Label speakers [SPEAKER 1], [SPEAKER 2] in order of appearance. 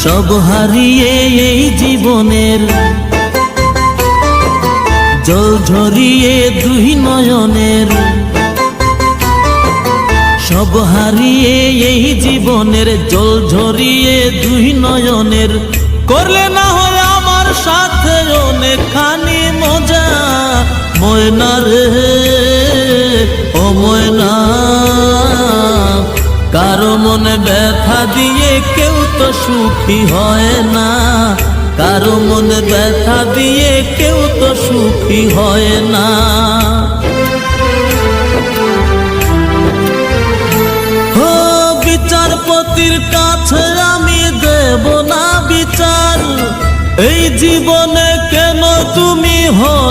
[SPEAKER 1] সব হারিয়ে এই জীবনের জল ঝরিয়ে দুই নয়নের, সব হারিয়ে এই জীবনের জল ঝরিয়ে দুই নয়নের, করলে না হয় আমার সাথে অনেকখানি মজা। ময়না রে ও ময়না, কারো মনে ব্যথা দিয়ে কেউ তো সুখী হয় না, কারো মনে ব্যথা দিয়ে কেউ তো সুখী হয় না। ও বিচারপতির কাছে আমি দেব না বিচার, এই জীবনে কেন তুমি